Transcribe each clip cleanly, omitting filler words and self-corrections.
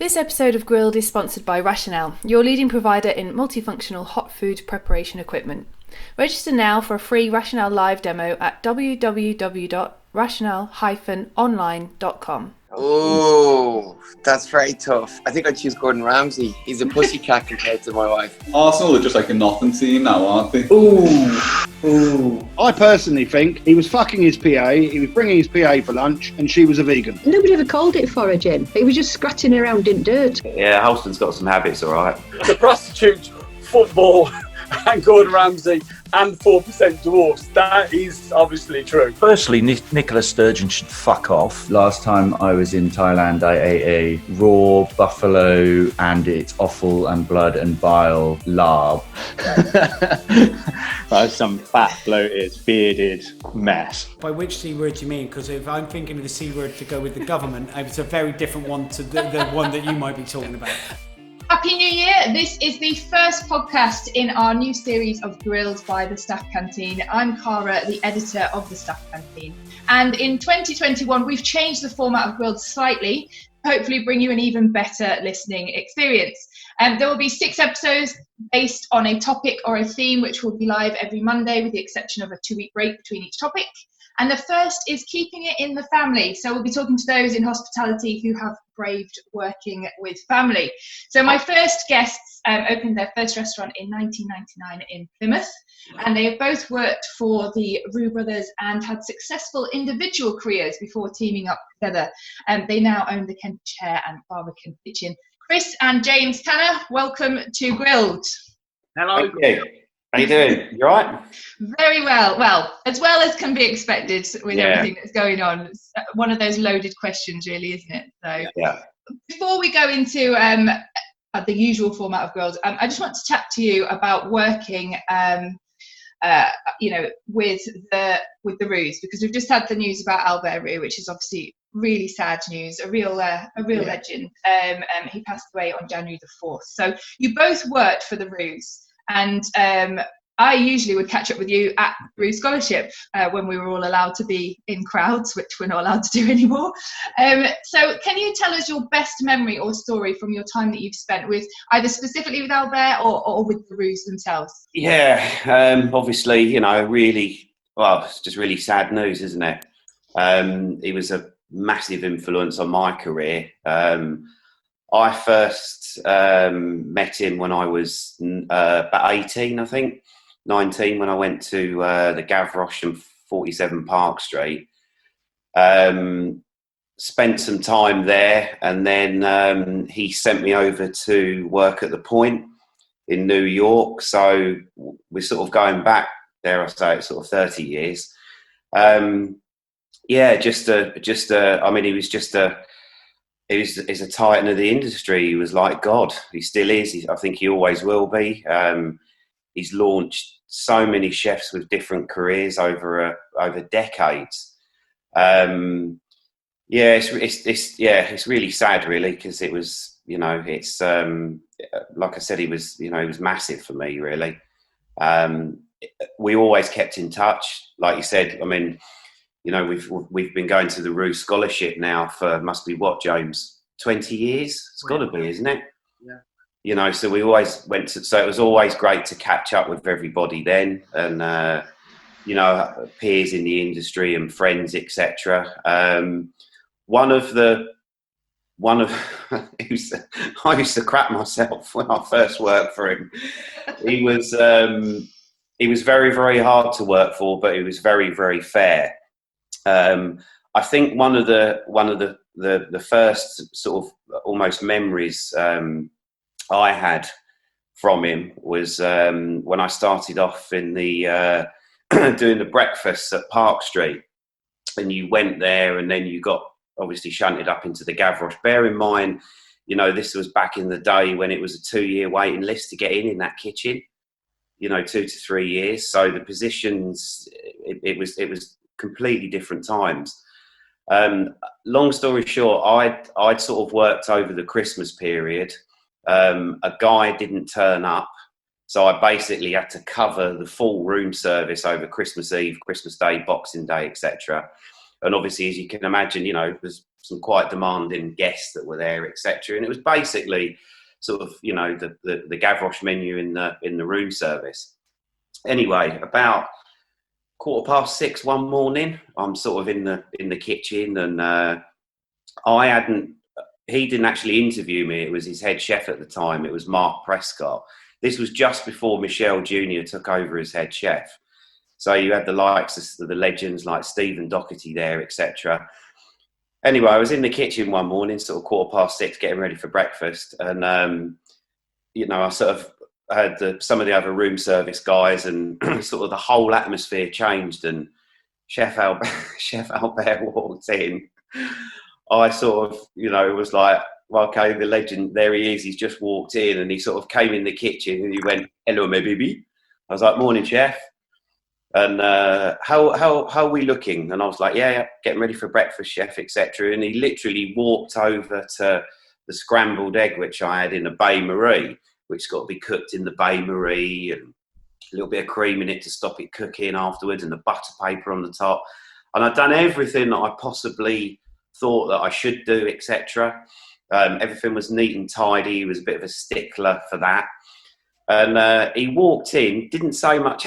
This episode of Grilled is sponsored by Rationale, your leading provider in multifunctional hot food preparation equipment. Register now for a free Rationale live demo at www.rationale-online.com. Oh, that's very tough. I think I'd choose Gordon Ramsay. He's a pussycat compared to my wife. Arsenal are just like a nothing team now, aren't they? Ooh. I personally think he was fucking his PA, he was bringing his PA for lunch, and she was a vegan. Nobody ever called it foraging. He was just scratching around in dirt. Yeah, Halston's got some habits, all right. The prostitute, football, and Gordon Ramsay, and 4% dwarfs. That is obviously true. Firstly, Nicola Sturgeon should fuck off. Last time I was in Thailand, I ate a raw buffalo and its offal and blood and bile larb. That's some fat, bloated, bearded mess. By which C word do you mean? Because if I'm thinking of the C word to go with the government, it's a very different one to the one that you might be talking about. Happy New Year! This is the first podcast in our new series of Grilled by the Staff Canteen. I'm Cara, the editor of the Staff Canteen. And in 2021, we've changed the format of Grilled slightly, hopefully bring you an even better listening experience. There will be 6 episodes based on a topic or a theme, which will be live every Monday, with the exception of a 2-week break between each topic. And the first is keeping it in the family. So we'll be talking to those in hospitality who have braved working with family. So my first guests opened their first restaurant in 1999 in Plymouth. And they have both worked for the Roux brothers and had successful individual careers before teaming up together. They now own the Kentish Hare and Barbican Kitchen. Chris and James Tanner, welcome to Grilled. Hello. Thank you. How you doing? You all right? Very well. Well as can be expected with everything that's going on. It's one of those loaded questions, really, isn't it? So, Before we go into the usual format of Grilled, I just want to chat to you about working, with the Roux, because we've just had the news about Albert Roux, which is obviously really sad news. A real legend. He passed away on January the 4th. So you both worked for the Roux. And I usually would catch up with you at Roux Scholarship when we were all allowed to be in crowds, which we're not allowed to do anymore. So can you tell us your best memory or story from your time that you've spent with either specifically with Albert or with the Roux themselves? Yeah, obviously, it's just really sad news, isn't it? He was a massive influence on my career. I first met him when I was about 18, I think, 19, when I went to the Gavroche and 47 Park Street. Spent some time there, and then he sent me over to work at the Point in New York. So we're sort of going back, dare I say, sort of 30 years. He was he's a titan of the industry. He was like God. He still is. I think he always will be. He's launched so many chefs with different careers over decades. It's really sad, really, because it was, it's like I said, he was massive for me, really. We always kept in touch, like you said. I mean, we've been going to the Roux Scholarship now for, must be what, James? 20 years? It's got to be, isn't it? Yeah. So we always went to, so it was always great to catch up with everybody then, and, peers in the industry and friends, etc. I used to crap myself when I first worked for him. He was very, very hard to work for, but he was very, very fair. I think one of the first sort of almost memories I had from him was when I started off in the doing the breakfasts at Park Street, and you went there, and then you got obviously shunted up into the Gavroche. Bear in mind, this was back in the day when it was a 2-year waiting list to get in that kitchen. 2 to 3 years. So the positions, it was completely different times. Long story short, I'd sort of worked over the Christmas period. A guy didn't turn up, so I basically had to cover the full room service over Christmas Eve, Christmas Day, Boxing Day, etc. And obviously, as you can imagine, there's some quite demanding guests that were there, etc. And it was basically sort of, you know, the Gavroche menu in the room service. Anyway, about 6:15 one morning, I'm sort of in the kitchen, and he didn't actually interview me. It was his head chef at the time. It was Mark Prescott. This was just before Michelle Jr. took over as head chef. So you had the likes of the legends like Stephen Doherty there, etc. Anyway, I was in the kitchen one morning, sort of 6:15, getting ready for breakfast, and you know, I sort of had some of the other room service guys, and sort of the whole atmosphere changed. And Chef Albert walked in. I sort of, you know, was like, well, okay, the legend, there he is. He's just walked in, and he sort of came in the kitchen and he went, "Hello, my baby." I was like, "Morning, chef." And how are we looking? And I was like, yeah, getting ready for breakfast, chef, etc. And he literally walked over to the scrambled egg, which I had in a bain marie, which's got to be cooked in the bain marie, and a little bit of cream in it to stop it cooking afterwards, and the butter paper on the top. And I'd done everything that I possibly thought that I should do, etc. Everything was neat and tidy. He was a bit of a stickler for that. And he walked in, didn't say much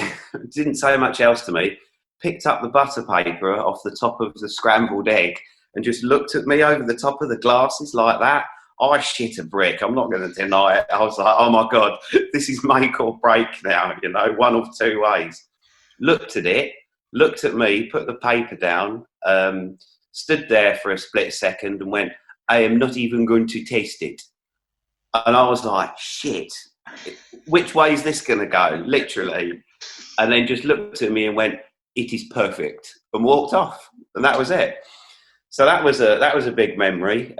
else to me, picked up the butter paper off the top of the scrambled egg and just looked at me over the top of the glasses like that. I shit a brick. I'm not going to deny it. I was like, oh my God, this is make or break now, you know, one of two ways. Looked at it, looked at me, put the paper down, stood there for a split second and went, "I am not even going to taste it." And I was like, shit, which way is this going to go? Literally. And then just looked at me and went, "It is perfect," and walked off. And that was it. So that was a big memory.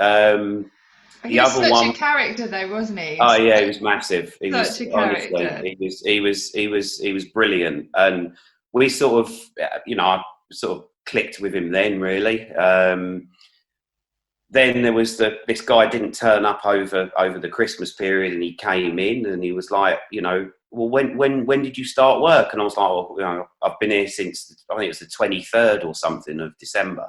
He was such a character, though, wasn't he? Oh yeah, he was massive. He Such was a character. honestly, he was brilliant. And we sort of, you know, I sort of clicked with him then, really. Then there was this guy didn't turn up over the Christmas period, and he came in and he was like, you know, well, when did you start work? And I was like, well, you know, I've been here since, I think it was the 23rd or something of December.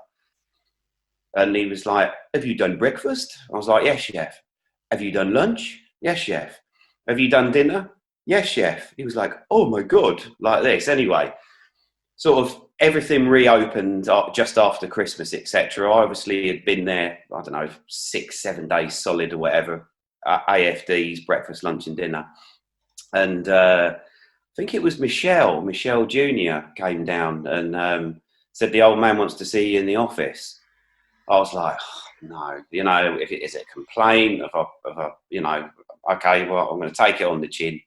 And he was like, "Have you done breakfast?" I was like, "Yes, chef." "Have you done lunch?" "Yes, chef." "Have you done dinner?" "Yes, chef." He was like, "Oh my God," like this. Anyway, sort of everything reopened just after Christmas, etc. I obviously had been there, I don't know, 6-7 days solid or whatever, AFDs, breakfast, lunch and dinner. And I think it was Michelle Jr. came down and said, "The old man wants to see you in the office." I was like, oh, no, you know, if it is a complaint, if I, you know, okay, well, I'm going to take it on the chin,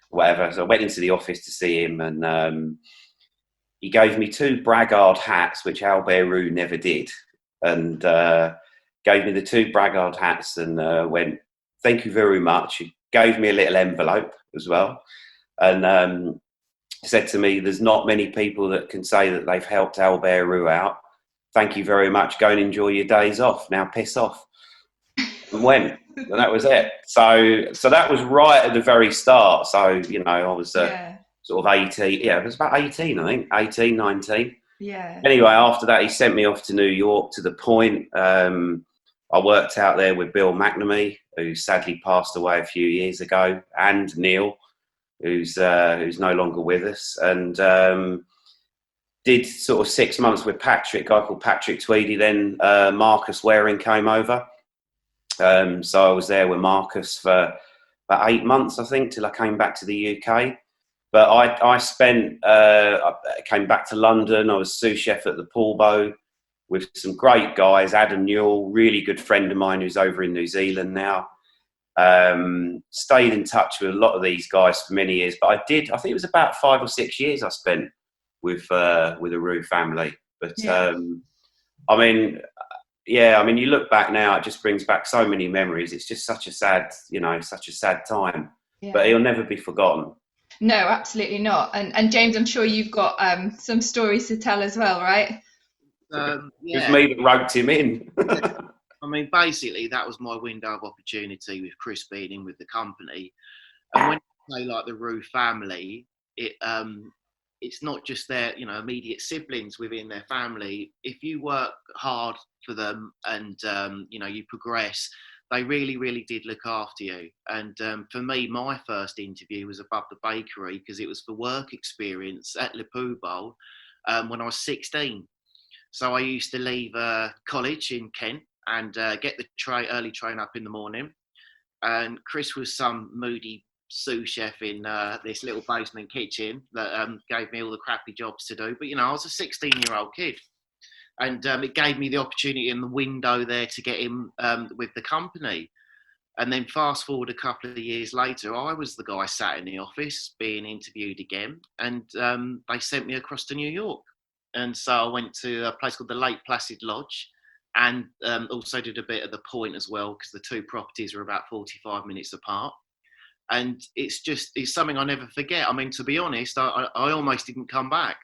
whatever. So I went into the office to see him, and he gave me 2 Braggart hats, which Albert Roux never did, and gave me the 2 Braggart hats and went, "Thank you very much." He gave me a little envelope as well, and said to me, "There's not many people that can say that they've helped Albert Roux out. Thank you very much. Go and enjoy your days off. Now piss off." And went. And that was it. So that was right at the very start. So, you know, I was sort of 18. Yeah, it was about 18, I think. 18, 19. Yeah. Anyway, after that, he sent me off to New York, to the Point. I worked out there with Bill McNamee, who sadly passed away a few years ago, and Neil, who's no longer with us. And did sort of 6 months with Patrick, a guy called Patrick Tweedy. Then Marcus Waring came over. So I was there with Marcus for about 8 months, I think, till I came back to the UK. But I came back to London. I was sous chef at the Paul Bow with some great guys. Adam Newell, really good friend of mine who's over in New Zealand now. Stayed in touch with a lot of these guys for many years. But I think it was about 5 or 6 years I spent with the Roux family. But I mean, you look back now, it just brings back so many memories. It's just such a sad time. Yeah. But he'll never be forgotten. No, absolutely not. And James, I'm sure you've got some stories to tell as well, right? It was me that roped him in. I mean, basically, that was my window of opportunity with Chris being in with the company. And when you say like the Roux family, it it's not just their, immediate siblings within their family. If you work hard for them and, you progress, they really, really did look after you. And for me, my first interview was above the bakery because it was for work experience at Liverpool Bowl when I was 16. So I used to leave college in Kent and get the early train up in the morning. And Chris was some moody sous chef in this little basement kitchen that gave me all the crappy jobs to do. But, I was a 16-year-old kid. And it gave me the opportunity and the window there to get in with the company. And then fast forward a couple of years later, I was the guy sat in the office being interviewed again. And they sent me across to New York. And so I went to a place called the Lake Placid Lodge and also did a bit of the Point as well, because the two properties are about 45 minutes apart. And it's something I never forget. I mean, to be honest, I almost didn't come back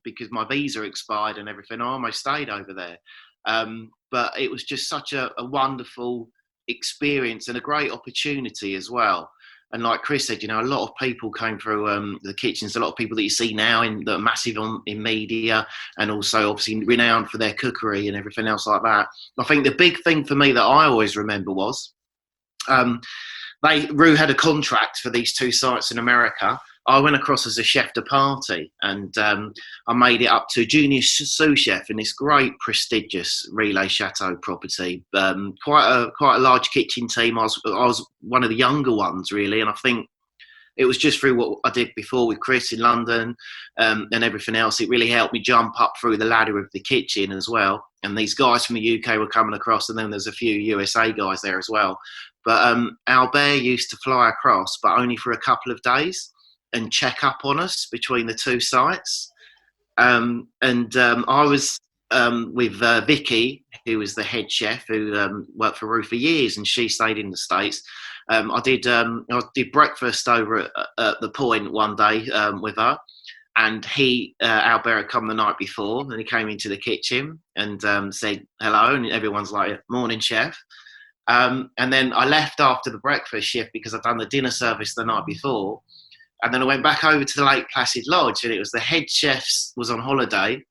because my visa expired and everything. I almost stayed over there. But it was just such a wonderful experience and a great opportunity as well. And like Chris said, a lot of people came through the kitchens, a lot of people that you see now that are massive in media and also obviously renowned for their cookery and everything else like that. I think the big thing for me that I always remember was Roux had a contract for these two sites in America. I went across as a chef de partie and I made it up to junior sous chef in this great prestigious Relais Chateau property. Quite a large kitchen team. I was one of the younger ones really, and I think it was just through what I did before with Chris in London and everything else. It really helped me jump up through the ladder of the kitchen as well. And these guys from the UK were coming across, and then there's a few USA guys there as well. But Albert used to fly across, but only for a couple of days, and check up on us between the two sites. I was with Vicky, who was the head chef, who worked for Roux for years, and she stayed in the States. I did breakfast over at the Point one day with her, and Albert had come the night before, and he came into the kitchen and said hello, and everyone's like, "Morning, chef." And then I left after the breakfast shift because I'd done the dinner service the night before. And then I went back over to the Lake Placid Lodge, and it was the head chef was on holiday,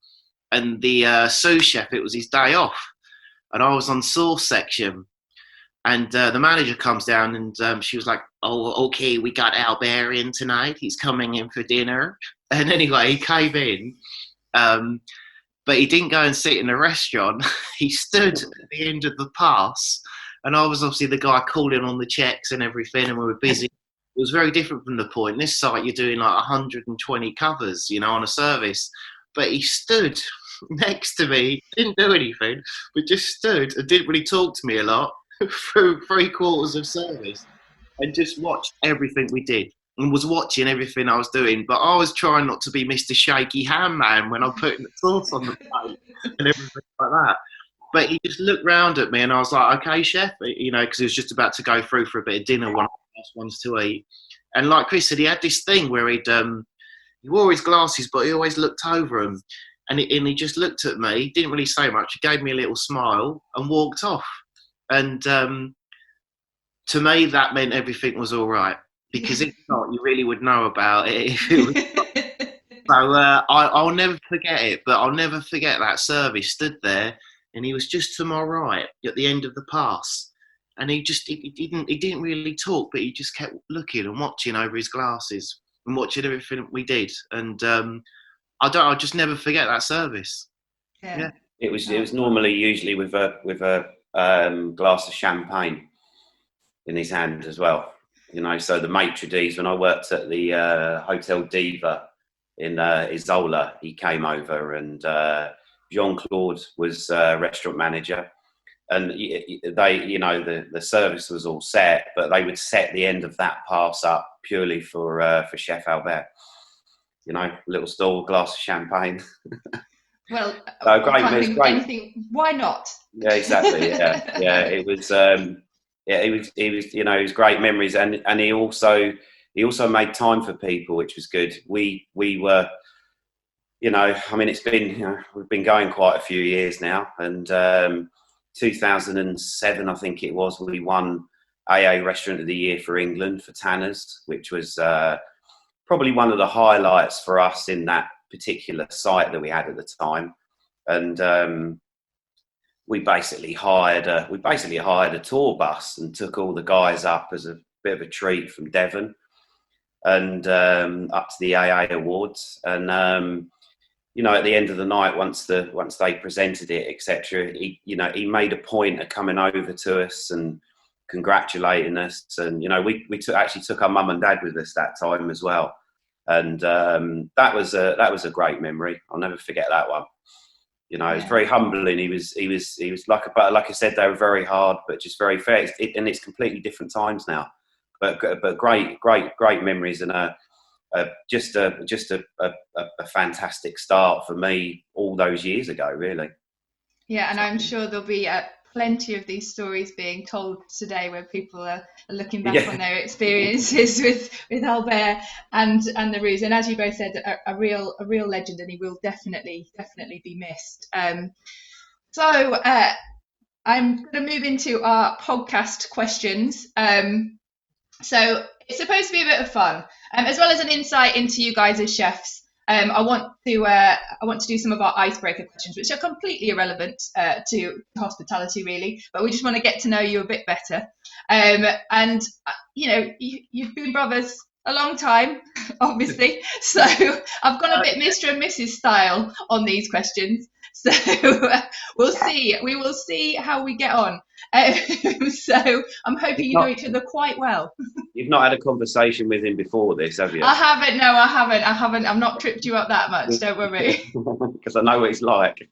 and the sous chef, it was his day off. And I was on sauce section. And the manager comes down and she was like, "Oh, okay, we got Albert in tonight. He's coming in for dinner." And anyway, he came in, but he didn't go and sit in the restaurant. He stood at the end of the pass. And I was obviously the guy calling on the checks and everything, and we were busy. It was very different from the Point. This site, you're doing like 120 covers, on a service. But he stood next to me, didn't do anything, but just stood and didn't really talk to me a lot through 3/4 of service, and just watched everything we did and was watching everything I was doing. But I was trying not to be Mr. Shaky Ham Man when I'm putting the sauce on the plate and everything like that. But he just looked round at me, and I was like, "Okay, chef," because he was just about to go through for a bit of dinner, one of the last ones to eat. And like Chris said, he had this thing where he wore his glasses, but he always looked over them, and he just looked at me, didn't really say much, he gave me a little smile and walked off. And to me, that meant everything was all right, because if not, you really would know about it. If it was so I'll never forget it, but I'll never forget that service. Stood there, and he was just to my right at the end of the pass, and he didn't really talk, but he just kept looking and watching over his glasses and watching everything we did. And I'll just never forget that service. Yeah. It was normally usually with a glass of champagne in his hand as well. So the maitre d's, when I worked at the Hotel Diva in Isola, he came over, and Jean-Claude was restaurant manager, and the service was all set, but they would set the end of that pass up purely for Chef Albert. Little stall, glass of champagne. Well, so great. I It was think great. anything, why not? Yeah, exactly. Yeah. It was. He was great memories, and he also made time for people, which was good. We were. It's been, we've been going quite a few years now, and 2007, I think it was, we won AA Restaurant of the Year for England for Tanners, which was probably one of the highlights for us in that particular site that we had at the time. And we basically hired a tour bus and took all the guys up as a bit of a treat from Devon and up to the AA Awards. And you know, at the end of the night, once they presented it, etc., he made a point of coming over to us and congratulating us. And you know, we actually took our mum and dad with us that time as well. And that was a great memory. I'll never forget that one. You know, it's very humbling. He was like I said, they were very hard, but just very fair. And it's completely different times now, but great memories, and just a fantastic start for me all those years ago, really. Yeah, and I'm sure there'll be plenty of these stories being told today where people are looking back on their experiences with Albert and the Roux. And as you both said, a real legend, and he will definitely be missed. So I'm going to move into our podcast questions. So it's supposed to be a bit of fun, as well as an insight into you guys as chefs. I want to do some of our icebreaker questions, which are completely irrelevant to hospitality, really. But we just want to get to know you a bit better. And you know, you've been brothers a long time, obviously. So I've gone a bit Mr. and Mrs. style on these questions. So we'll see. We will see how we get on. So I'm hoping you know each other quite well. You've not had a conversation with him before this, have you? I haven't. No, I haven't. I've not tripped you up that much. Don't worry. Because I know what it's like.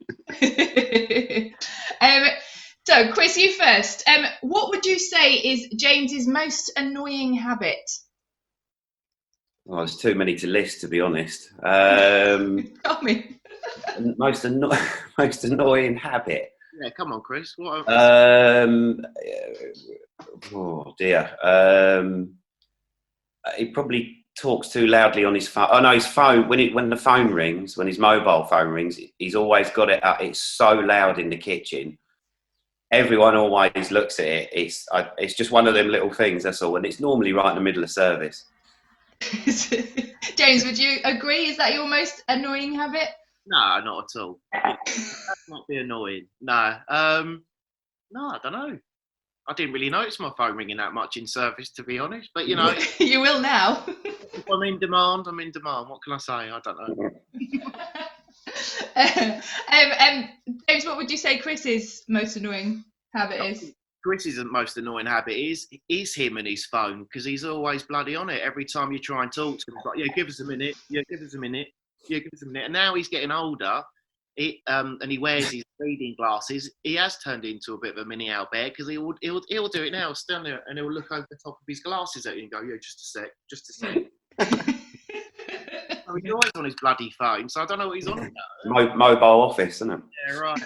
So, Chris, you first. What would you say is James's most annoying habit? Oh, there's too many to list, to be honest. Come in. Most annoying habit. Yeah, come on, Chris. What? Oh dear. He probably talks too loudly on his phone. Oh no, his phone. When the phone rings, when his mobile phone rings, he's always got it up. It's so loud in the kitchen. Everyone always looks at it. It's just one of them little things. That's all. And it's normally right in the middle of service. James, would you agree? Is that your most annoying habit? No, not at all. That's not be annoying. No. No, I don't know. I didn't really notice my phone ringing that much in service, to be honest. But, you know. You will now. If I'm in demand, I'm in demand. What can I say? I don't know. James, what would you say Chris's most annoying habit is? Chris's most annoying habit is him and his phone, because he's always bloody on it. Every time you try and talk to him, he's like, yeah, give us a minute. Yeah, give us a minute. Yeah, give us a minute. And now he's getting older, and he wears his reading glasses. He has turned into a bit of a mini Albert, because he'll do it now. He'll stand there and he'll look over the top of his glasses at you and go, yeah, just a sec. So he's always on his bloody phone, so I don't know what he's on about. Mobile office, isn't it? Yeah, right.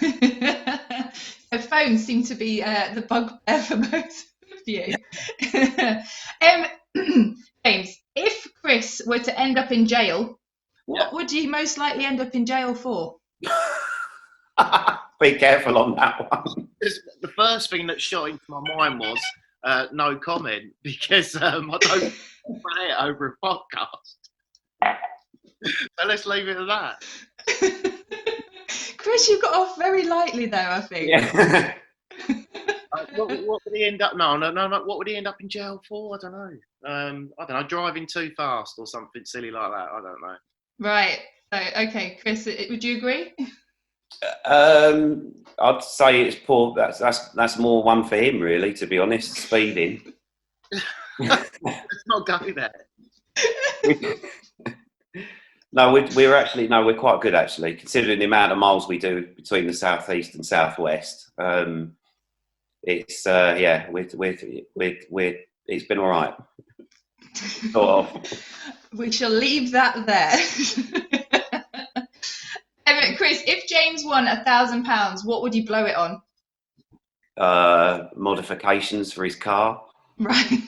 So phones seem to be the bugbear for most of you. James, if Chris were to end up in jail, what would he most likely end up in jail for? Be careful on that one. The first thing that shot into my mind was no comment, because I don't say it over a podcast. So let's leave it at that. Chris, you got off very lightly though, I think. Yeah. What would he end up? No. What would he end up in jail for? I don't know. I don't know. Driving too fast or something silly like that. I don't know. Right. So, okay, Chris, would you agree? I'd say it's poor. That's more one for him, really. To be honest, speeding. Let's not go there. No, we're quite good actually, considering the amount of miles we do between the southeast and southwest. It's it's been all right. Sort of. We shall leave that there. Chris, if James won £1,000, what would you blow it on? Modifications for his car. Right.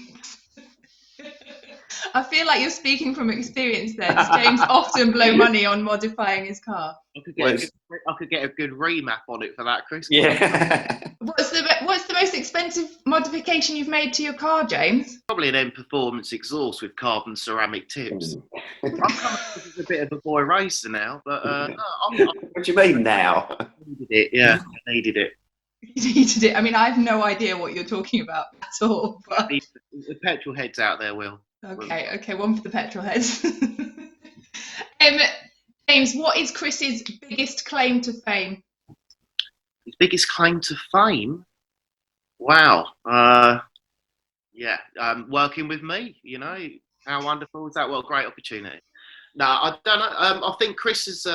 I feel like you're speaking from experience there. Does James often blow money on modifying his car? I could get a good remap on it for that, Chris. Yeah. What's the most expensive modification you've made to your car, James? Probably an M Performance exhaust with carbon ceramic tips. I'm coming up as a bit of a boy racer now, but What do you mean now? I needed it. Yeah, I needed it. You needed it. I mean, I have no idea what you're talking about at all. But... The petrol heads out there, Will. Okay, one for the petrol heads. James, what is Chris's biggest claim to fame? His biggest claim to fame? Wow. Working with me, you know. How wonderful is that? What a great opportunity. No, I don't know. I think Chris has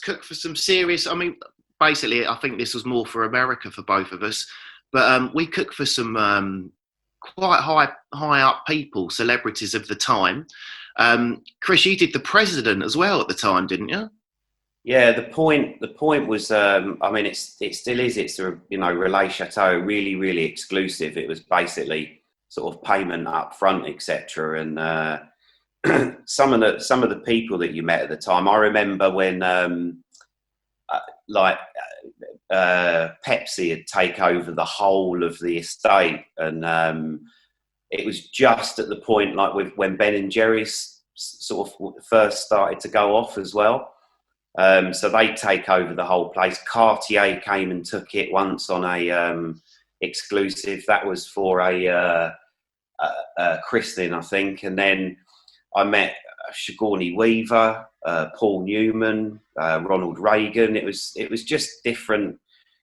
cooked for some serious, I mean, basically, I think this was more for America for both of us, but we cooked for some quite high up people, celebrities of the time. Chris, you did the president as well at the time, didn't you? Yeah, the point was, I mean, it still is. It's a Roux Chateau, really, really exclusive. It was basically sort of payment up front, etc. And some of the people that you met at the time, I remember when Pepsi had taken over the whole of the estate, and it was just at the point when Ben and Jerry's sort of first started to go off as well. So they take over the whole place. Cartier came and took it once on a exclusive. That was for a christening, I think. And then I met Sigourney Weaver, Paul Newman, Ronald Reagan. It was just different,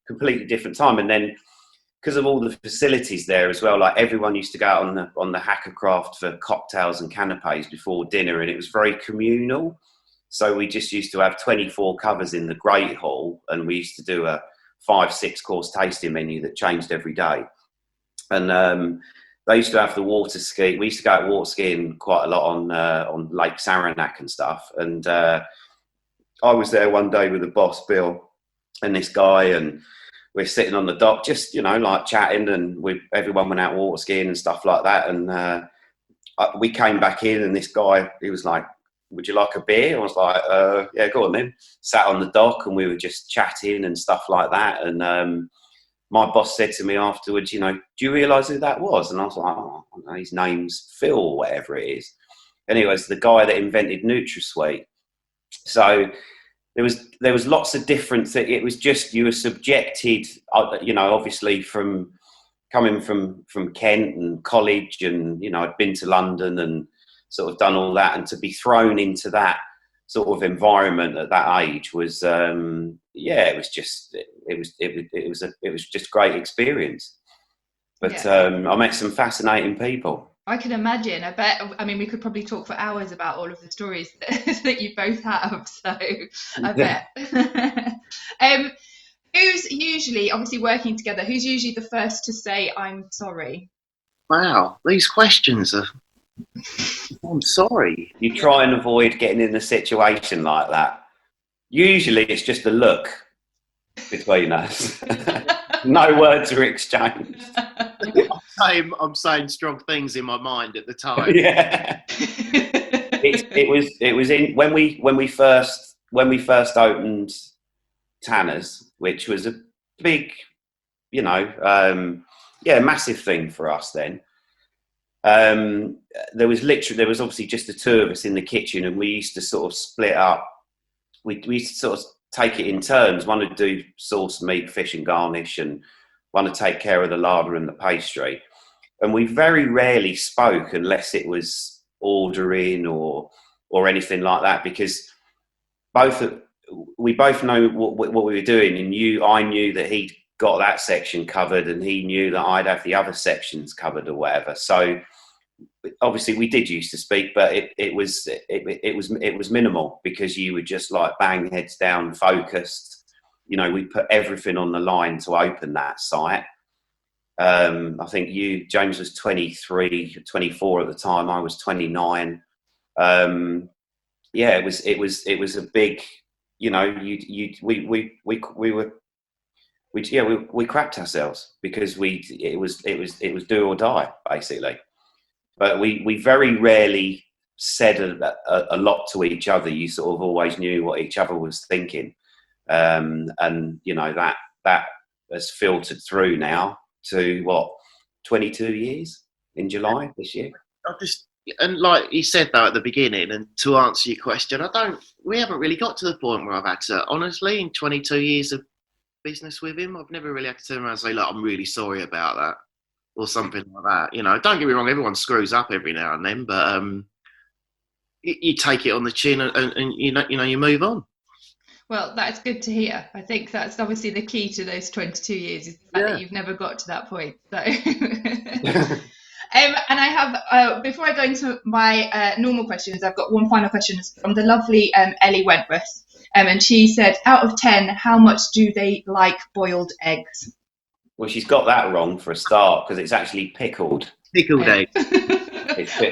completely different time. And then because of all the facilities there as well, like everyone used to go out on the Hackercraft for cocktails and canapes before dinner, and it was very communal. So we just used to have 24 covers in the Great Hall, and we used to do a 5-6 course tasting menu that changed every day. And they used to have the water ski. We used to go out water skiing quite a lot on Lake Saranac and stuff. And I was there one day with the boss, Bill, and this guy, and we're sitting on the dock, just, like chatting, and everyone went out water skiing and stuff like that. And we came back in, and this guy, he was like, "Would you like a beer?" I was like, "Yeah, go on then." Sat on the dock, and we were just chatting and stuff like that. And my boss said to me afterwards, "Do you realise who that was?" And I was like, "Oh, I don't know, his name's Phil, or whatever it is." Anyways, the guy that invented NutraSweet. So there was lots of different things. It was just, you were subjected, obviously from coming from Kent and college, and I'd been to London and sort of done all that, and to be thrown into that sort of environment at that age was, it was just a great experience. But I met some fascinating people. I can imagine. I mean, we could probably talk for hours about all of the stories that you both have. So I bet. Who's usually, obviously working together, who's usually the first to say, "I'm sorry"? Wow, these questions are... I'm sorry. You try and avoid getting in a situation like that. Usually it's just a look between us. No words are exchanged. I'm saying strong things in my mind at the time. Yeah. It was in when we first opened Tanner's, which was a big, massive thing for us then. There was obviously just the two of us in the kitchen, and we used to sort of split up. We used to sort of take it in turns. One would do sauce, meat, fish and garnish, and one would take care of the larder and the pastry. And we very rarely spoke unless it was ordering or anything like that, because we both know what we were doing, and I knew that he'd got that section covered, and he knew that I'd have the other sections covered or whatever. So obviously we did used to speak, but it was minimal, because you would just like bang heads down, focused. We put everything on the line to open that site. I think James was 23, 24 at the time. I was 29. It was a big, we crapped ourselves, because it was do or die, basically. but we very rarely said a lot to each other. You sort of always knew what each other was thinking, and you know that has filtered through now to 22 years in July this year. And like you said though at the beginning, and to answer your question, we haven't really got to the point where I've had to, honestly, in 22 years of business with him, I've never really had to turn around and say, look, I'm really sorry about that, or something like that. You know, don't get me wrong, everyone screws up every now and then, but you take it on the chin and you know you move on. Well, that's good to hear. I think that's obviously the key to those 22 years, is the fact that you've never got to that point. So. And I have, before I go into my normal questions, I've got one final question from the lovely Ellie Wentworth. And she said, out of 10, how much do they like boiled eggs? Well, she's got that wrong for a start, because it's actually pickled. Pickled eggs.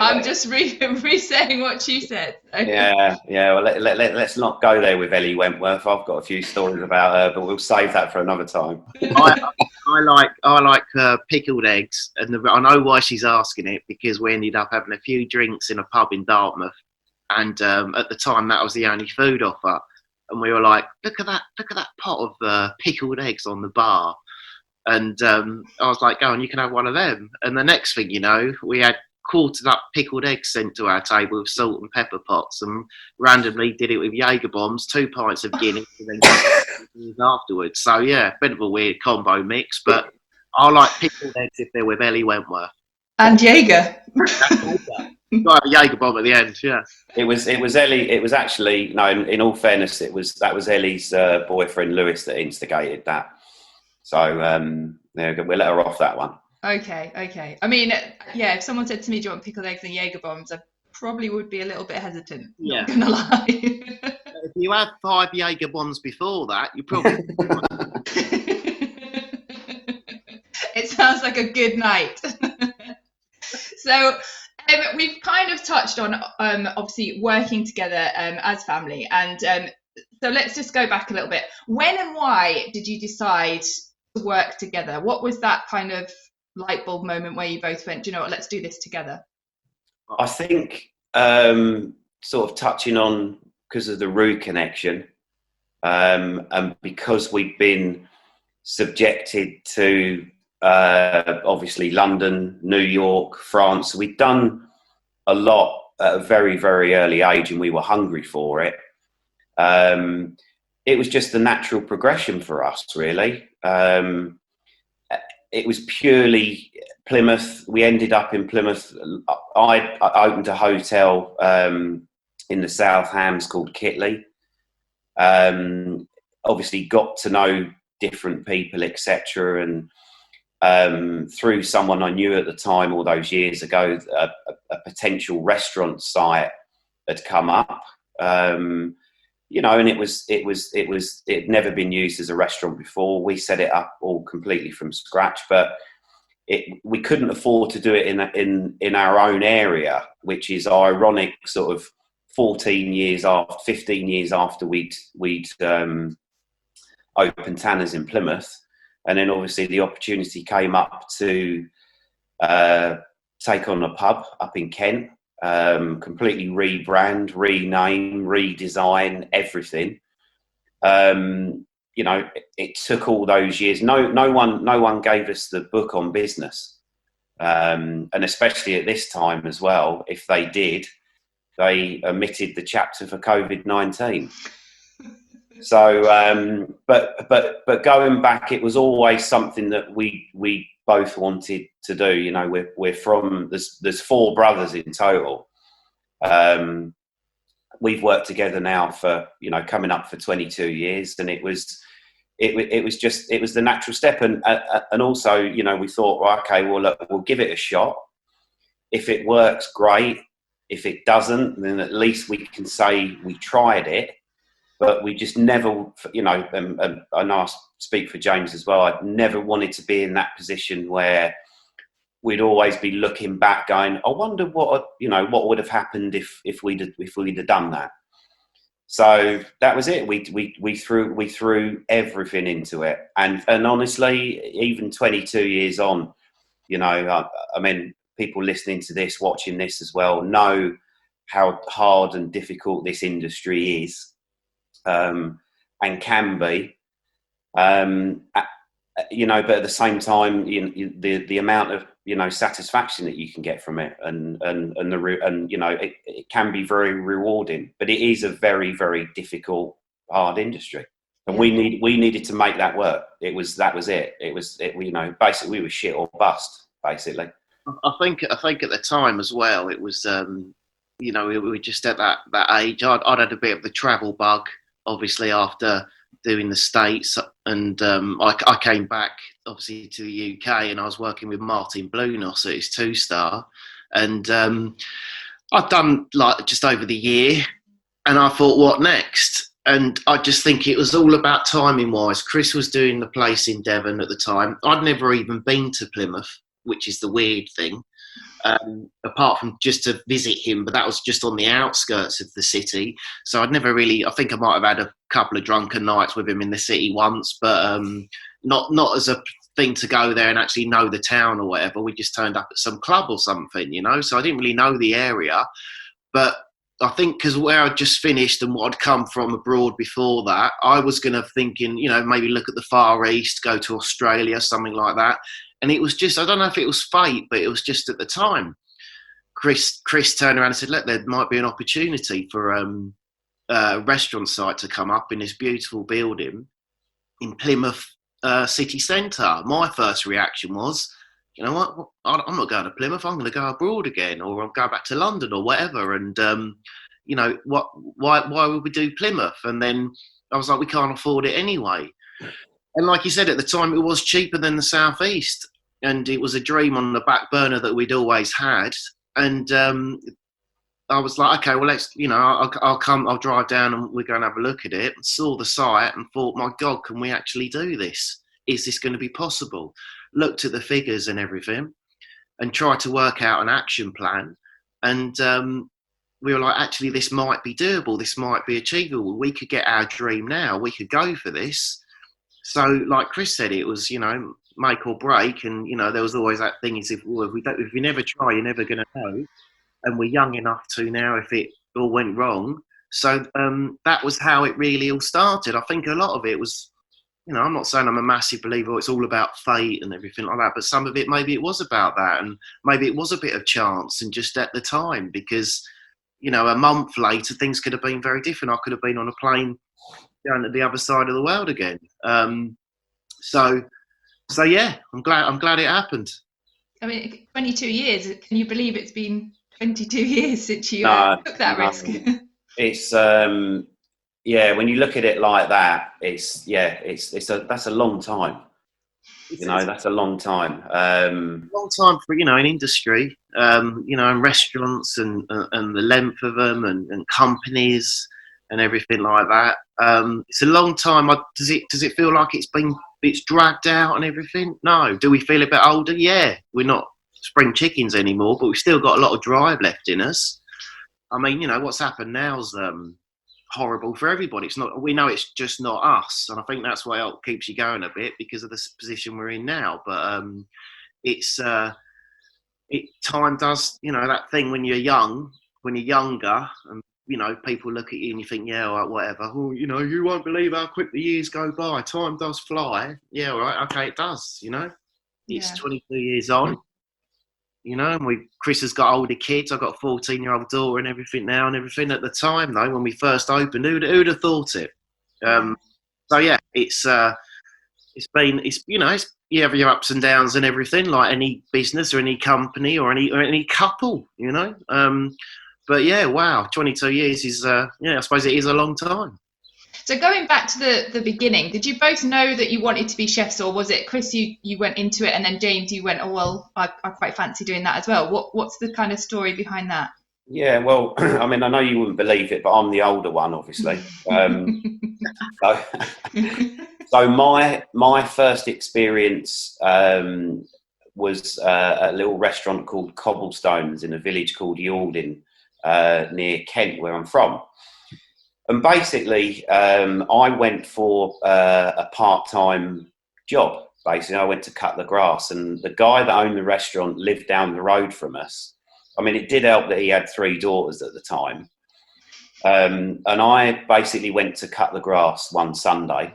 I'm just re-saying what she said. Yeah. Well, let's not go there with Ellie Wentworth. I've got a few stories about her, but we'll save that for another time. I like pickled eggs, and I know why she's asking it, because we ended up having a few drinks in a pub in Dartmouth, and at the time that was the only food offer, and we were like, look at that pot of pickled eggs on the bar, and I was like, go on, you can have one of them. And the next thing you know, we had quartered up pickled eggs sent to our table with salt and pepper pots, and randomly did it with Jaeger bombs, 2 pints of Guinness, and then afterwards. So yeah, bit of a weird combo mix, but I like pickled eggs if they're with Ellie Wentworth. And Jaeger. Got a Jaeger bomb at the end, yeah. It was Ellie. It was actually, no. In all fairness, that was Ellie's boyfriend Lewis that instigated that. So there we go. We'll let her off that one. Okay. I mean, yeah, if someone said to me, do you want pickled eggs and Jaeger bombs, I probably would be a little bit hesitant. Yeah. Not gonna lie. If you had 5 Jaeger bombs before that, you probably. It sounds like a good night. So we've kind of touched on obviously working together as family, and so let's just go back a little bit. When and why did you decide to work together? What was that kind of light bulb moment where you both went, do you know what, let's do this together? I think sort of touching on, because of the Roux connection, and because we've been subjected to obviously London, New York, France. We'd done a lot at a very, very early age, and we were hungry for it. It was just the natural progression for us, really. It was purely Plymouth. We ended up in Plymouth. I opened a hotel in the South Hams called Kitley. Obviously got to know different people, etc. And through someone I knew at the time, all those years ago, a potential restaurant site had come up. You know, and it'd never been used as a restaurant before. We set it up all completely from scratch, but we couldn't afford to do it in our own area, which is ironic. Sort of 15 years after we'd opened Tanner's in Plymouth, and then obviously the opportunity came up to take on a pub up in Kent. Completely rebrand, rename, redesign, everything. You know, it took all those years. No one gave us the book on business, and especially at this time as well. If they did, they omitted the chapter for COVID-19. So, but going back, it was always something that we both wanted to do. You know, we're from there's 4 brothers in total. We've worked together now for, you know, coming up for 22 years, and it was the natural step, and also, you know, we thought, well, okay, well, look, we'll give it a shot. If it works, great. If it doesn't, then at least we can say we tried it. But we just never, you know, and I know I speak for James as well, I never wanted to be in that position where we'd always be looking back going, I wonder what would have happened if we'd have done that. So that was it. We threw everything into it. And honestly, even 22 years on, you know, I mean, people listening to this, watching this as well, know how hard and difficult this industry is, and can be. But at the same time, the amount of satisfaction that you can get from it, and it can be very rewarding. But it is a very, very difficult, hard industry, and we needed to make that work. That was it. Basically we were shit or bust, basically. I think at the time as well, it was we were just at that age. I'd had a bit of the travel bug, obviously, after doing the States, and I came back obviously to the UK, and I was working with Martin Blunos at his 2-star, and I'd done like just over the year, and I thought, what next? And I just think it was all about timing wise. Chris was doing the place in Devon at the time. I'd never even been to Plymouth, which is the weird thing, apart from just to visit him, but that was just on the outskirts of the city. So I'd never really, I think I might have had a couple of drunken nights with him in the city once, but not as a thing to go there and actually know the town or whatever. We just turned up at some club or something, so I didn't really know the area. But I think because where I'd just finished and what I'd come from abroad before that, I was thinking, maybe look at the Far East, go to Australia, something like that. And it was just, I don't know if it was fate, but it was just at the time. Chris turned around and said, look, there might be an opportunity for a restaurant site to come up in this beautiful building in Plymouth city centre. My first reaction was, you know what, I'm not going to Plymouth, I'm going to go abroad again, or I'll go back to London or whatever. And, why would we do Plymouth? And then I was like, we can't afford it anyway. And like you said, at the time, it was cheaper than the South East. And it was a dream on the back burner that we'd always had. And I was like, okay, well, let's, I'll drive down and we're going to have a look at it. And saw the site and thought, my God, can we actually do this? Is this going to be possible? Looked at the figures and everything and tried to work out an action plan. And we were like, actually, this might be doable. This might be achievable. We could get our dream now. We could go for this. So, like Chris said, it was, make or break. And, there was always that thing, if you never try, you're never going to know. And we're young enough to now if it all went wrong. So that was how it really all started. I think a lot of it was, I'm not saying I'm a massive believer, it's all about fate and everything like that, but some of it, maybe it was about that. And maybe it was a bit of chance and just at the time, because, a month later, things could have been very different. I could have been on a plane going to the other side of the world again. So yeah, I'm glad it happened. I mean, 22 years. Can you believe it's been 22 years since you took that risk? It's when you look at it like that, that's a long time. That's a long time. Long time for in industry, in restaurants and the length of them and companies and everything like that. It's a long time. Does it feel like it's dragged out and everything? No. Do we feel a bit older? Yeah. We're not spring chickens anymore, but we've still got a lot of drive left in us. I mean, what's happened now is horrible for everybody. We know it's just not us, and I think that's why it keeps you going a bit because of the position we're in now. But time does, that thing when you're younger, and people look at you and you think, yeah, all right, whatever. Well, you won't believe how quick the years go by. Time does fly. Yeah, all right, okay, it does. It's 22 years on. And Chris has got older kids. I've got a 14-year-old daughter and everything now and everything. At the time, though, when we first opened, who'd have thought it? So yeah, it's you have your ups and downs and everything, like any business or any company or any couple, But yeah, wow, 22 years is I suppose it is a long time. So going back to the beginning, did you both know that you wanted to be chefs, or was it Chris you went into it and then James you went, oh well, I quite fancy doing that as well? What's the kind of story behind that? Yeah, well, I mean, I know you wouldn't believe it, but I'm the older one, obviously. So my first experience was at a little restaurant called Cobblestones in a village called Yalding near Kent, where I'm from. And basically, I went for a part-time job basically. I went to cut the grass, and the guy that owned the restaurant lived down the road from us. I mean, it did help that he had 3 daughters at the time. And I basically went to cut the grass one Sunday,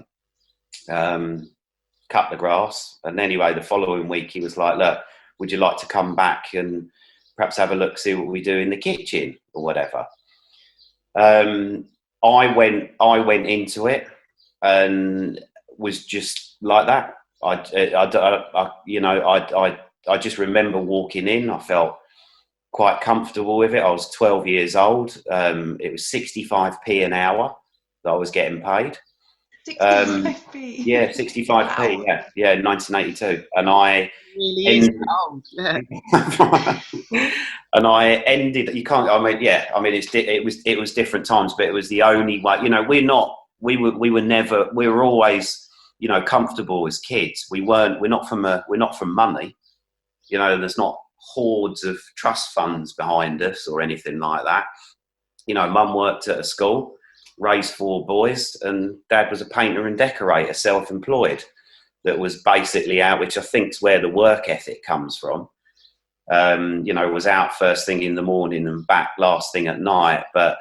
cut the grass. And anyway, the following week, he was like, look, would you like to come back and perhaps have a look, see what we do in the kitchen or whatever? I went into it and was just like that. I just remember walking in. I felt quite comfortable with it. I was 12 years old. It was 65p an hour that I was getting paid. 65p. Yeah, 65p. Wow. Yeah, 1982, and I really is old. Yeah. And I ended. You can't. I mean, yeah. I mean, it was different times, but it was the only way. You know, we were never. We were always, you know, comfortable as kids. We're not from money. You know, there's not hordes of trust funds behind us or anything like that. You know, Mum worked at a school, raised 4 boys, and Dad was a painter and decorator, self-employed, that was basically out, which I think is where the work ethic comes from. You know, was out first thing in the morning and back last thing at night. But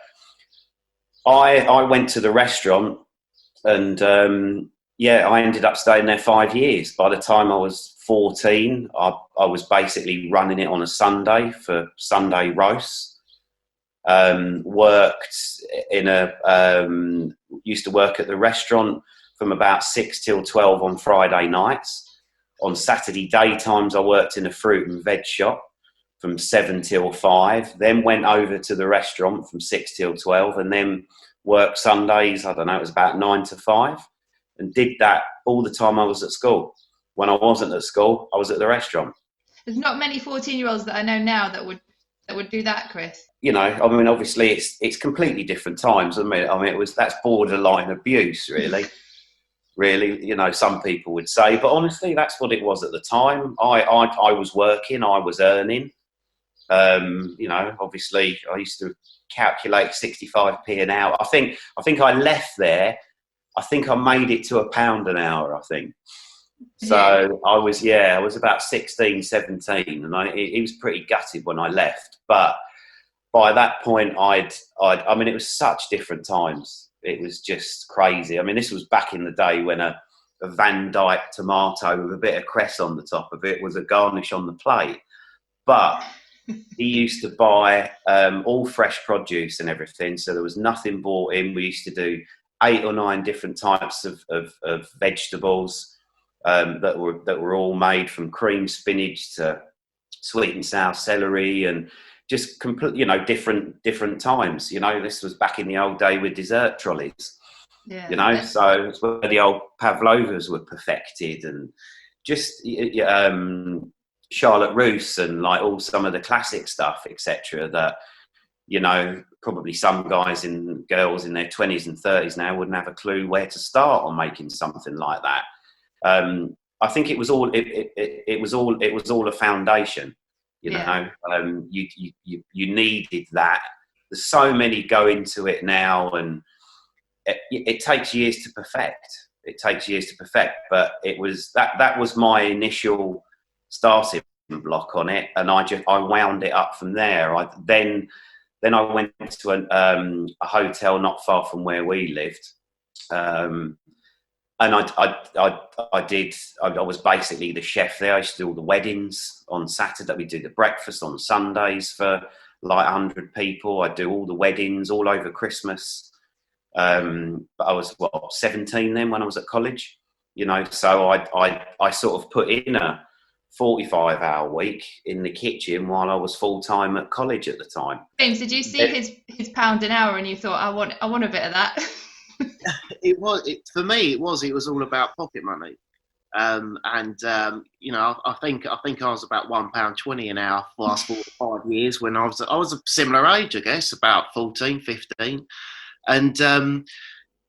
I went to the restaurant, and I ended up staying there 5 years. By the time I was 14, I was basically running it on a Sunday for Sunday Rouxs. Used to work at the restaurant from about 6 till 12 on Friday nights. On Saturday daytimes, I worked in a fruit and veg shop from 7 till 5. Then went over to the restaurant from 6 till 12, and then worked Sundays. I don't know, it was about 9 to 5, and did that all the time I was at school. When I wasn't at school, I was at the restaurant. There's not many 14-year-olds that I know now that would do that, Chris. You know, I mean, obviously it's completely different times. I mean, that's borderline abuse, really. Really, you know, some people would say, but honestly, that's what it was at the time. I was working, I was earning. You know, obviously, I used to calculate 65p an hour. I think I left there. I think I made it to £1 an hour. I think. So I was about 16, 17, and it was pretty gutted when I left. But by that point, I mean, it was such different times. It was just crazy. I mean, this was back in the day when a Van Dyke tomato with a bit of cress on the top of it was a garnish on the plate. But he used to buy all fresh produce and everything, so there was nothing bought in. We used to do 8 or 9 different types of vegetables that were all made from cream spinach to sweet and sour celery, and just complete, you know, different times. You know, this was back in the old day with dessert trolleys. Yeah. You know, so it's where the old pavlovas were perfected, and just Charlotte Roux and like all some of the classic stuff, etc. That, you know, probably some guys and girls in their 20s and 30s now wouldn't have a clue where to start on making something like that. I think it was all a foundation. You know, you needed that. There's so many go into it now, and it takes years to perfect. It takes years to perfect, but it was that was my initial starting block on it, and I wound it up from there. Then I went to a hotel not far from where we lived, and I was basically the chef there. I used to do all the weddings on Saturday. We do the breakfast on Sundays for like 100 people. I do all the weddings all over Christmas. But I was 17 then when I was at college, you know. So I sort of put in a 45-hour week in the kitchen while I was full time at college at the time. James, did you see his £1 an hour and you thought, I want a bit of that? For me. It was all about pocket money, you know, I think I was about £1.20 an hour for the last 4 or 5 years when I was a similar age, I guess, about 14, 15, and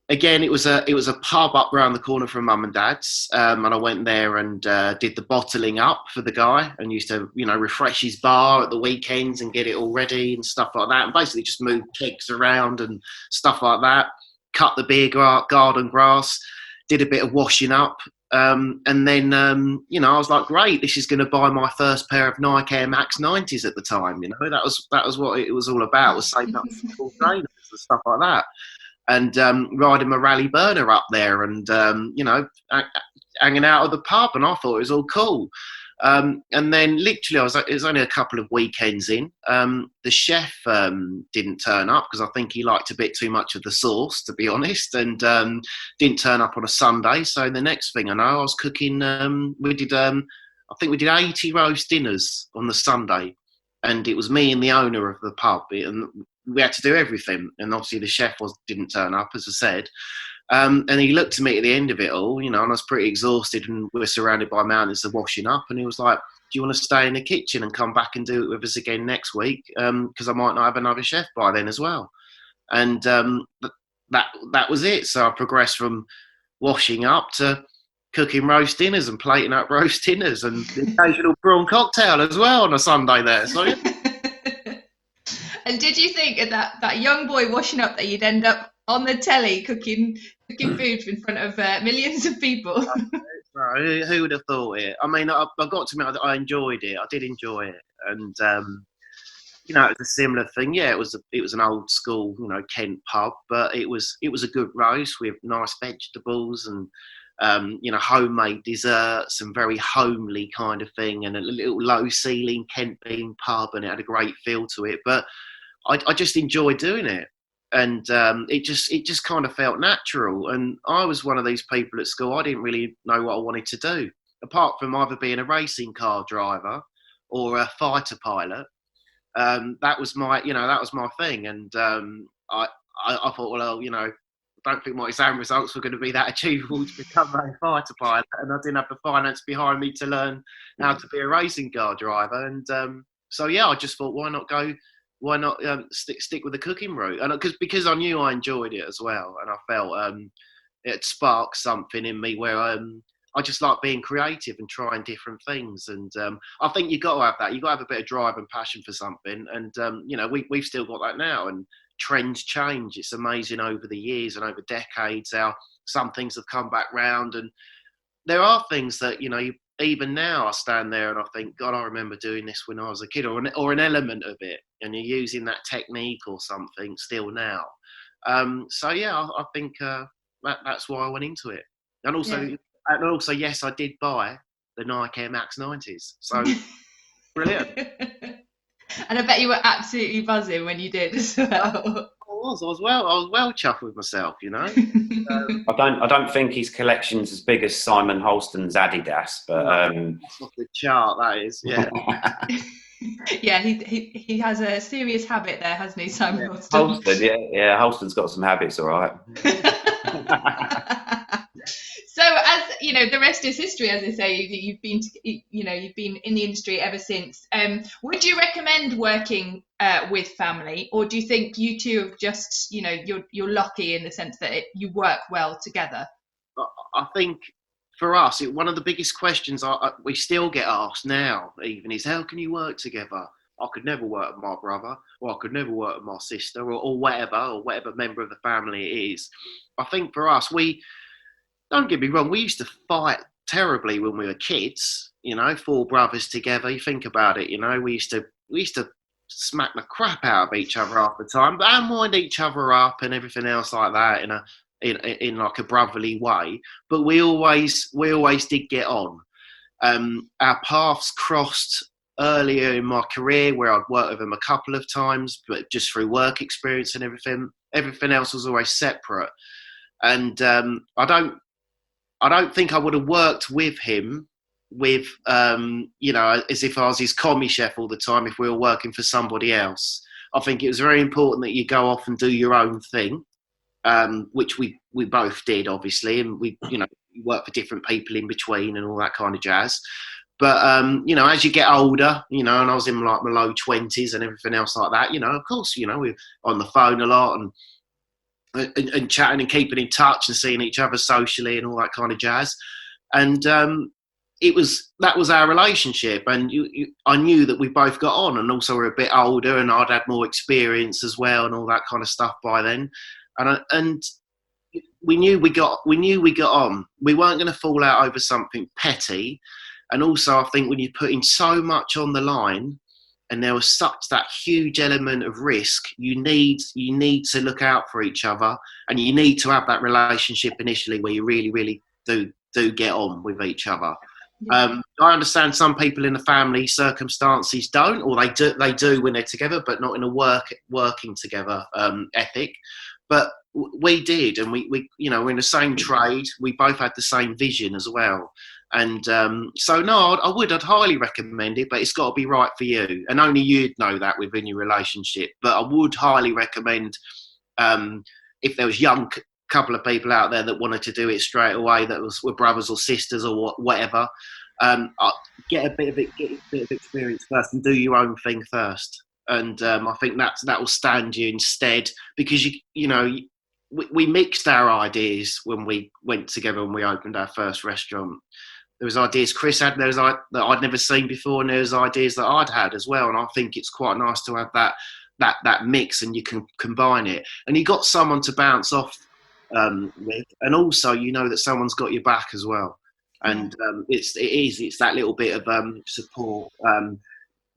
again, it was a pub up around the corner from Mum and Dad's, and I went there and did the bottling up for the guy, and used to, you know, refresh his bar at the weekends and get it all ready and stuff like that, and basically just move kegs around and stuff like that. Cut the beer garden grass, did a bit of washing up, And then, I was like, great, this is going to buy my first pair of Nike Air Max 90s at the time. That was what it was all about, was saving up for full trainers and stuff like that. And riding my rally burner up there and, hanging out at the pub. And I thought it was all cool. And then literally it was only a couple of weekends in. The chef didn't turn up because I think he liked a bit too much of the sauce, to be honest, and didn't turn up on a Sunday. So the next thing I know, I was cooking. We did 80 roast dinners on the Sunday, and it was me and the owner of the pub, and we had to do everything. And obviously the chef didn't turn up, as I said. And he looked at me at the end of it all, and I was pretty exhausted, and we're surrounded by mountains of washing up. And he was like, do you want to stay in the kitchen and come back and do it with us again next week? Because I might not have another chef by then as well. And that was it. So I progressed from washing up to cooking roast dinners and plating up roast dinners and the occasional prawn cocktail as well on a Sunday there. So, yeah. And did you think at that young boy washing up that you'd end up on the telly cooking food in front of millions of people? No, who would have thought it? I mean, I got to admit I enjoyed it. I did enjoy it, and it was a similar thing. Yeah, it was an old school, Kent pub, but it was a good roast with nice vegetables and homemade desserts and very homely kind of thing, and a little low ceiling Kent bean pub, and it had a great feel to it. But I just enjoyed doing it. And it just kind of felt natural. And I was one of these people at school, I didn't really know what I wanted to do, apart from either being a racing car driver or a fighter pilot. That was my thing. And I thought, well, I don't think my exam results were going to be that achievable to become a fighter pilot. And I didn't have the finance behind me to learn how to be a racing car driver. And I just thought, why not stick with the cooking route? And because I knew I enjoyed it as well, and I felt it sparked something in me where I just like being creative and trying different things. And I think you've got to have that. You've got to have a bit of drive and passion for something. And we've still got that now. And trends change. It's amazing over the years and over decades how some things have come back round. And there are things that even now I stand there and I think, God, I remember doing this when I was a kid, or an element of it, and you're using that technique or something still now. I think that's why I went into it. And also, yes, I did buy the Nike Air Max 90s. So brilliant. And I bet you were absolutely buzzing when you did as well. I was well chuffed with myself, I don't think his collection's as big as Simon Holston's Adidas, but that's off the chart, that is. Yeah. Yeah, he has a serious habit there, hasn't he, Simon Holston? Holston, yeah, Holston's got some habits, all right. So, as the rest is history, as I say. You've been in the industry ever since. Would you recommend working with family, or do you think you two have just, you're lucky in the sense that you work well together? I think for us, one of the biggest questions we still get asked now, even, is how can you work together? I could never work with my brother, or I could never work with my sister, or whatever member of the family it is. I think for us, don't get me wrong, we used to fight terribly when we were kids, 4 brothers together. You think about it, we used to smack the crap out of each other half the time, but and wind each other up and everything else like that in like a brotherly way. But we always did get on. Our paths crossed earlier in my career where I'd worked with him a couple of times, but just through work experience and everything. Everything else was always separate. And I don't think I would have worked with him as if I was his commie chef all the time if we were working for somebody else. I think it was very important that you go off and do your own thing, which we both did, obviously, and we work for different people in between and all that kind of jazz. But as you get older, and I was in like my low 20s and everything else like that, of course, we're on the phone a lot and chatting and keeping in touch and seeing each other socially and all that kind of jazz. And that was our relationship. And I knew that we both got on, and also we're a bit older and I'd had more experience as well and all that kind of stuff by then. And we knew we got on. We weren't going to fall out over something petty. And also, I think when you're putting so much on the line, and there was such that huge element of risk, you need to look out for each other, and you need to have that relationship initially where you really, really do get on with each other. I understand some people in the family circumstances don't, or they do when they're together, but not in a working together ethic. But we did, and we we're in the same trade. We both had the same vision as well. And so, no, I'd highly recommend it, but it's got to be right for you. And only you'd know that within your relationship. But I would highly recommend, if there was young couple of people out there that wanted to do it straight away, that were brothers or sisters or whatever, get a bit of experience first and do your own thing first. And I think that will stand you instead, because we mixed our ideas when we went together and we opened our first restaurant. There was ideas Chris had, that I'd never seen before, and there was ideas that I'd had as well. And I think it's quite nice to have that mix, and you can combine it. And you got someone to bounce off with, and also that someone's got your back as well. And it's that little bit of support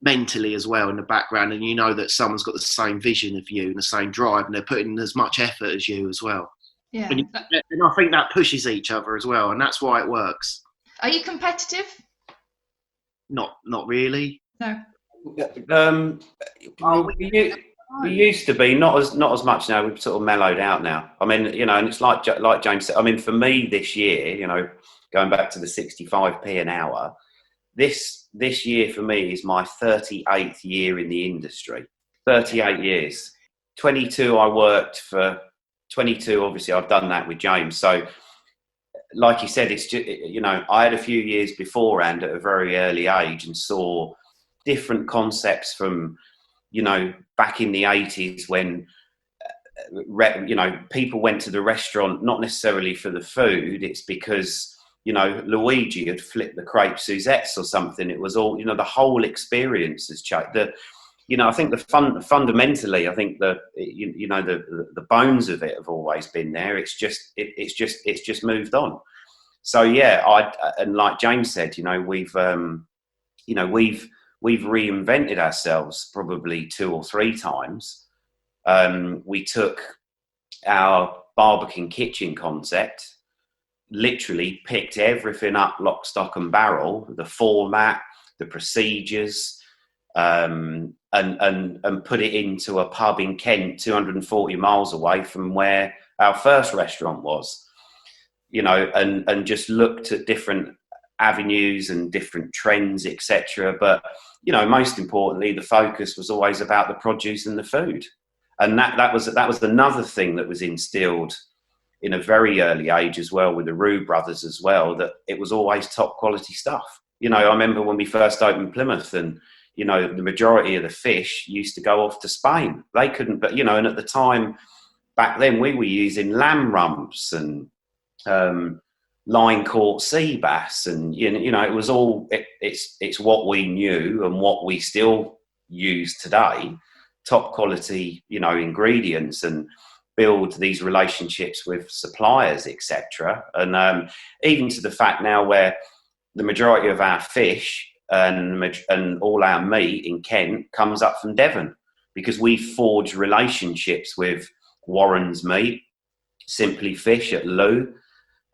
mentally as well in the background, and that someone's got the same vision of you and the same drive, and they're putting in as much effort as you as well. Yeah. And I think that pushes each other as well, and that's why it works. Are you competitive? Not really. No. We used to be, not as much now. We've sort of mellowed out now. I mean, and it's like James said. I mean, for me this year, going back to the 65p an hour, this year for me is my 38th year in the industry. 38 years. 22 I worked for. 22 obviously I've done that with James. So like you said, it's just, I had a few years beforehand at a very early age and saw different concepts from, back in the 80s when, people went to the restaurant, not necessarily for the food. It's because, Luigi had flipped the crepe Suzettes or something. It was all, the whole experience has changed. I think fundamentally, I think the bones of it have always been there. It's just moved on. So yeah, and like James said, we've reinvented ourselves probably 2 or 3 times. We took our Barbican kitchen concept, literally picked everything up lock, stock and barrel, the format, the procedures, and put it into a pub in Kent, 240 miles away from where our first restaurant was, and just looked at different avenues and different trends, etc. But, most importantly, the focus was always about the produce and the food. And that was another thing that was instilled in a very early age as well with the Roux brothers as well, that it was always top quality stuff. I remember when we first opened Plymouth, and the majority of the fish used to go off to Spain. They couldn't, but and at the time back then we were using lamb rumps and line caught sea bass, and it was all it's what we knew and what we still use today, top quality ingredients, and build these relationships with suppliers, etc. And even to the fact now where the majority of our fish and all our meat in Kent comes up from Devon, because we forged relationships with Warren's Meat, Simply Fish at Roux,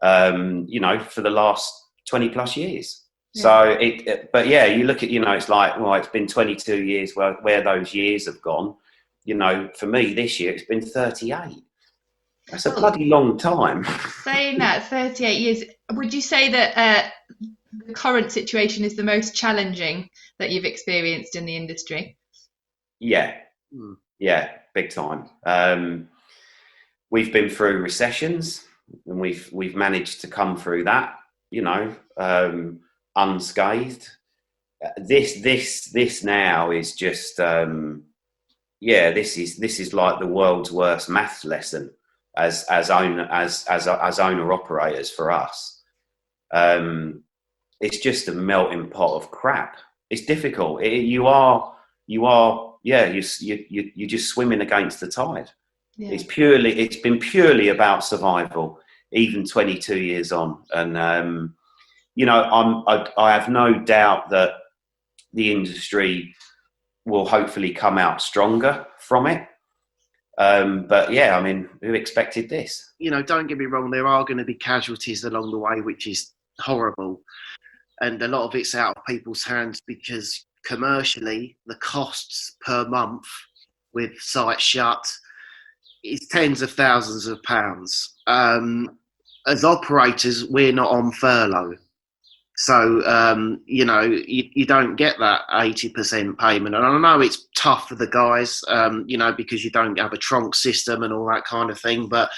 for the last 20 plus years. Yeah. So but yeah, you look at, it's like, well, it's been 22 years where those years have gone. For me this year, it's been 38. That's a bloody long time. Saying that, 38 years, would you say that the current situation is the most challenging that you've experienced in the industry? Yeah, big time. We've been through recessions, and we've managed to come through that, unscathed. This now is just, this is like the world's worst maths lesson as owner operators for us. It's just a melting pot of crap. It's difficult. You're just swimming against the tide. Yeah. It's been purely about survival. even 22 years on. And you know, I have no doubt that the industry will hopefully come out stronger from it. But yeah, I mean, who expected this? You know, don't get me wrong, there are going to be casualties along the way, which is horrible. And a lot of it's out of people's hands because commercially, the costs per month with sites shut is tens of thousands of pounds. As operators, we're not on furlough. So, you know, you don't get that 80% payment. And I know it's tough for the guys, you know, because you don't have a trunk system and all that kind of thing. But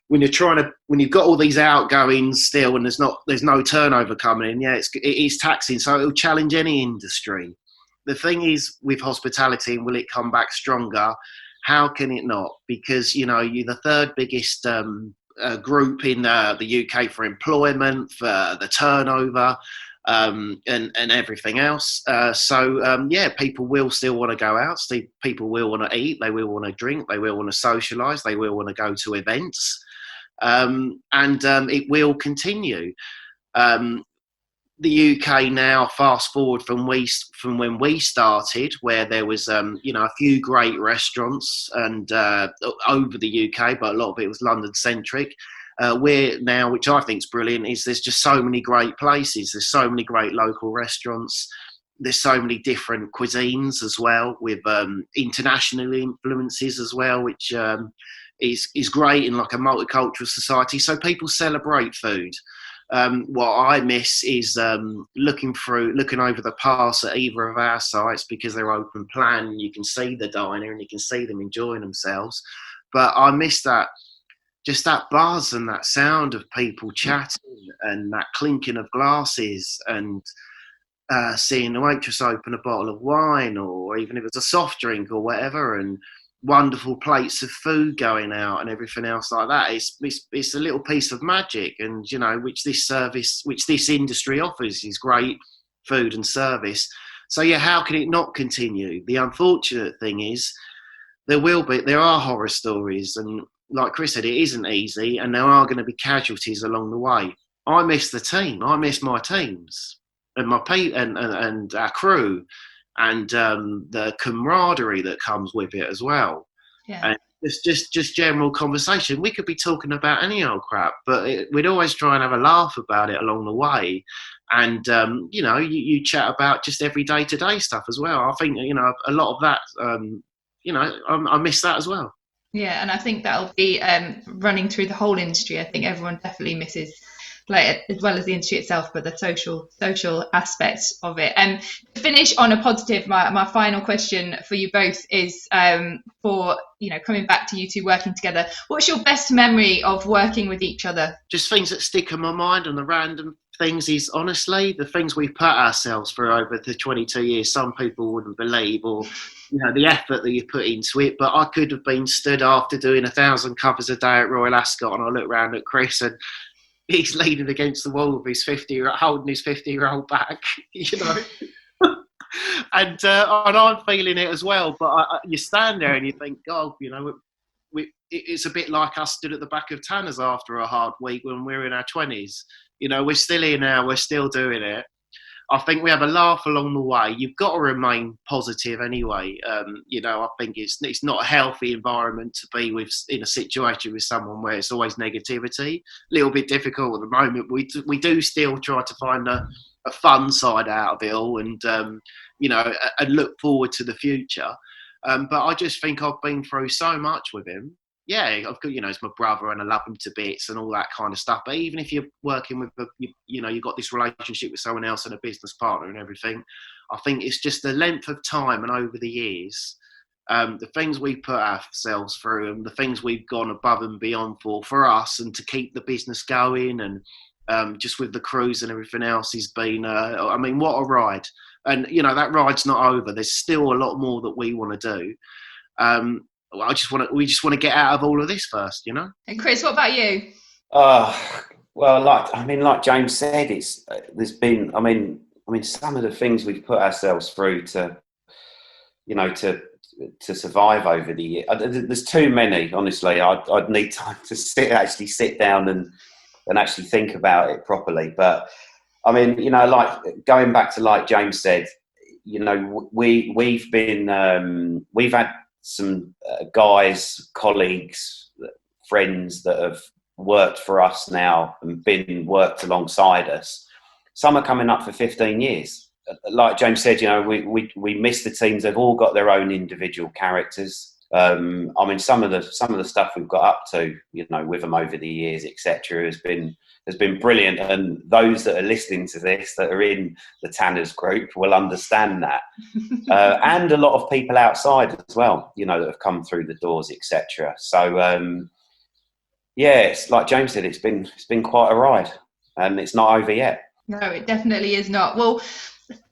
when you've got all these outgoings still and there's no turnover coming in, it is taxing. So it'll challenge any industry. The thing is with hospitality, will it come back stronger? How can it not? Because, you know, you're the third biggest group in the UK for employment, for the turnover, and everything else. So people will still want to go out. People will want to eat. They will want to drink. They will want to socialise. They will want to go to events. And it will continue. The UK now, fast forward from when we started, where there was you know, a few great restaurants and over the UK, but a lot of it was London centric. We're now, which I think is brilliant, is there's just so many great places. There's so many great local restaurants. There's so many different cuisines as well, with international influences as well, which is great in like a multicultural society. So people celebrate food. What I miss is looking over the pass at either of our sites, because they're open plan and you can see the diner and you can see them enjoying themselves. But I miss that, just that buzz and that sound of people chatting and that clinking of glasses and seeing the waitress open a bottle of wine, or even if it's a soft drink or whatever, and wonderful plates of food going out and everything else like that. It's a little piece of magic, and you know, which this industry offers is great food and service. So yeah, how can it not continue? The unfortunate thing is there are horror stories, and like Chris said, it isn't easy, and there are going to be casualties along the way. I miss the team. I miss my teams and and our crew. And the camaraderie that comes with it as well. Yeah. And it's just general conversation. We could be talking about any old crap, but we'd always try and have a laugh about it along the way. And, you know, you chat about just everyday to-day stuff as well. I think, you know, a lot of that, you know, I miss that as well. Yeah, and I think that'll be running through the whole industry. I think everyone definitely misses, like, as well as the industry itself, but the social aspects of it. And to finish on a positive, my final question for you both is for, you know, coming back to you two working together, what's your best memory of working with each other? Just things that stick in my mind, and the random things is, honestly, the things we've put ourselves through over the 22 years, some people wouldn't believe, or, you know, the effort that you put into it. But I could have been stood after doing 1,000 covers a day at Royal Ascot, and I look round at Chris and he's leaning against the wall with his 50-year-old, holding his 50-year-old back, you know. and I'm feeling it as well. But you stand there and you think, God, you know, it's a bit like us stood at the back of Tanner's after a hard week when we were in our 20s. You know, we're still here now. We're still doing it. I think we have a laugh along the way. You've got to remain positive anyway. You know, I think it's not a healthy environment to be in a situation with someone where it's always negativity. A little bit difficult at the moment. We do still try to find a fun side out of it all, and you know, and look forward to the future. But I just think I've been through so much with him. Yeah, I've got, you know, it's my brother and I love him to bits and all that kind of stuff. But even if you're working with, you know, you've got this relationship with someone else and a business partner and everything, I think it's just the length of time and over the years, the things we put ourselves through and the things we've gone above and beyond for us, and to keep the business going, and just with the cruise and everything else has been, I mean, what a ride. And, you know, that ride's not over. There's still a lot more that we want to do. We just want to get out of all of this first, you know. And Chris, what about you? Well, like James said, there's been, I mean, some of the things we've put ourselves through to, you know, to survive over the year. There's too many, honestly. I'd need time to sit down actually think about it properly. But I mean, you know, like going back to like James said, you know, we've had some guys, colleagues, friends that have worked for us now and worked alongside us. Some are coming up for 15 years. Like James said, you know, we miss the teams. They've all got their own individual characters. I mean, some of the stuff we've got up to, you know, with them over the years, etc., has been brilliant. And those that are listening to this, that are in the Tanners group, will understand that. And a lot of people outside as well, you know, that have come through the doors, etc. So, yeah, it's like James said, it's been quite a ride, and it's not over yet. No, it definitely is not. Well,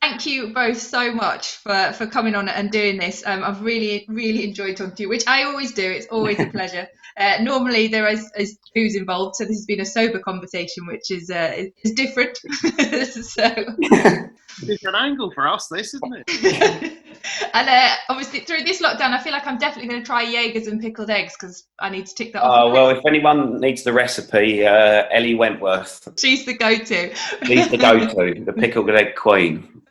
thank you both so much for coming on and doing this. I've really, really enjoyed talking to you, which I always do. It's always a pleasure. Normally there is booze involved, so this has been a sober conversation, which is different. So different angle for us, this, isn't it? And obviously through this lockdown, I feel like I'm definitely going to try Jaegers and pickled eggs, because I need to tick that off. Well, if anyone needs the recipe, Ellie Wentworth. She's the go-to. She's the go-to, the pickled egg queen.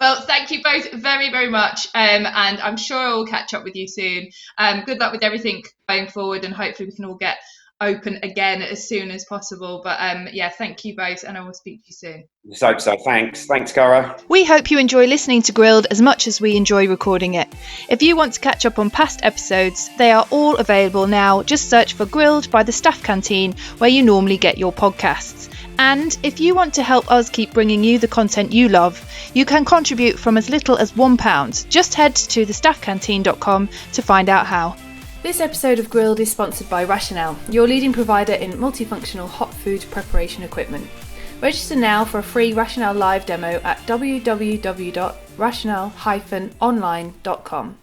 Well, thank you both very, very much, and I'm sure I'll catch up with you soon. Good luck with everything going forward, and hopefully we can all get open again as soon as possible. But yeah, thank you both, and I will speak to you soon. Let's hope so. Thanks, Cara. We hope you enjoy listening to Grilled as much as we enjoy recording it. If you want to catch up on past episodes, they are all available now. Just search for Grilled by the Staff Canteen where you normally get your podcasts. And if you want to help us keep bringing you the content you love, you can contribute from as little as £1. Just head to thestaffcanteen.com to find out how. This episode of Grilled is sponsored by Rationale, your leading provider in multifunctional hot food preparation equipment. Register now for a free Rationale live demo at www.rationale-online.com.